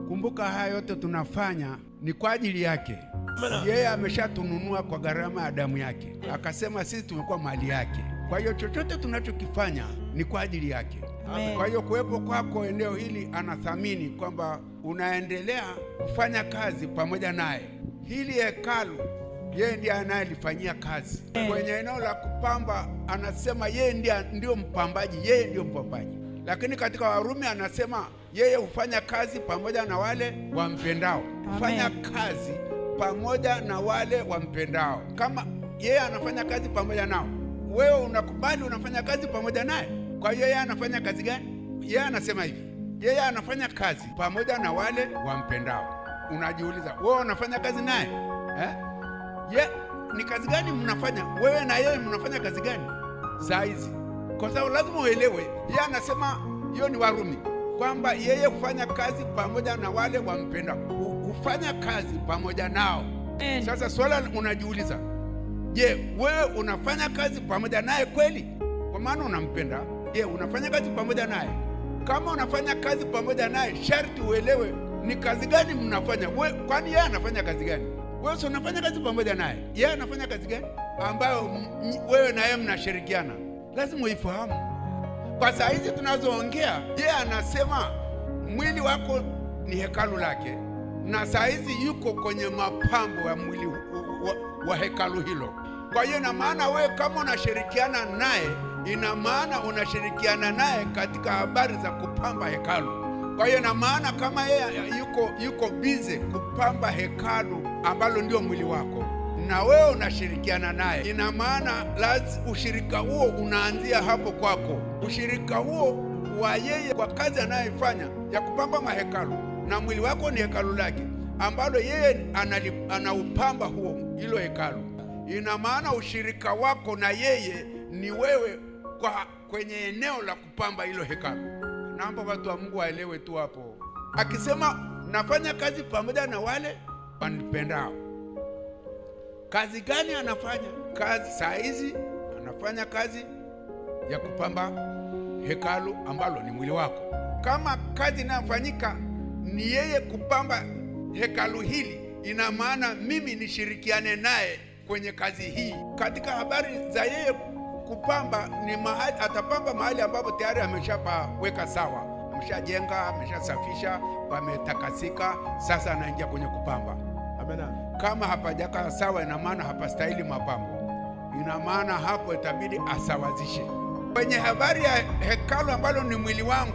Kumbuka haya yote tunafanya ni kwa ajili yake. Yeye ameshatununua kwa gharama ya damu yake, akasema sisi tumekuwa mali yake. Kwa hiyo chochote tunachokifanya ni kwa ajili yake. Amen. Kwa hiyo kuwepo kwako eneo hili, anathamini kwamba unaendelea kufanya kazi pamoja naye. Hili hekalu yeye ndiye anayelifanyia kazi. Kwenye eneo la kupamba anasema yeye ndio mpambaji, yeye ndio mpambaji. Lakini katika Warumi anasema yeye hufanya kazi pamoja na wale wampendao. Hufanya kazi pamoja na wale wampendao. Kama yeye anafanya kazi pamoja nao, wewe unakubali unafanya kazi pamoja naye. Kwa hiyo yeye anafanya kazi gani? Yeye anasema hivi, yeye anafanya kazi pamoja na wale wampendao. Unajiuliza, wewe unafanya kazi naye? Ni kazi gani mnafanya? Wewe na yeye mnafanya kazi gani saa hizi? Kwa sababu lazima uelewe, yeye anasema, hiyo ni Warumi, kwamba yeye hufanya kazi pamoja na wale wampendao. Hufanya kazi pamoja nao. Sasa swala unajiuliza, je, wewe unafanya kazi pamoja naye kweli? Kwa maana unampenda. Je, unafanya kazi pamoja naye? Kama unafanya kazi pamoja naye, sharti uelewe ni kazi gani mnafanya. Kwani yeye anafanya kazi gani? Wewe unafanya kazi pamoja naye, yeye anafanya kazi gani ambayo wewe na yeye mnashirikiana? Lazima uifahamu. Kwa saa hizi tunazoongea, yeye anasema mwili wako ni hekalu lake, na saa hizi yuko kwenye mapambo ya mwili wa hekalu hilo. Kwa hiyo ina maana wewe kama unashirikiana naye, ina maana unashirikiana naye katika habari za kupamba hekalu. Kwa hiyo ina maana kama yeye yuko busy kupamba hekalu ambalo ndio mwili wako, na wewe unashirikiana naye, ina maana lazima ushirika huo unaanzia hapo kwako. Ushirika huo wa yeye kwa kazi anayefanya ya kupamba mahekalu, na mwili wako ni hekalu lake ambalo yeye anaupamba hilo hekalu. Ina maana ushirika wako na yeye ni wewe kwenye eneo la kupamba hilo hekalu. Naomba watu wa Mungu waelewe tu hapo. Akisema nafanya kazi pamoja na wale wanipendao, kazi gani anafanya? Kazi saa hizi anafanya kazi ya kupamba hekalu ambalo ni mwili wako. Kama kazi inayofanyika ni yeye kupamba hekalu hili, ina maana mimi nishirikiane naye kwenye kazi hii. Katika habari za yeye kupamba, ni mahali atapamba mahali ambapo tayari ameshapaweka sawa, ameshajenga, ameshasafisha, pametakasika. Sasa anaingia kwenye kupamba. Amena. Kama hapajaka sawa, ina maana hapastahili mapambo, ina maana hapo itabidi asawazishe. Kwenye habari ya hekalu ambalo ni mwili wangu,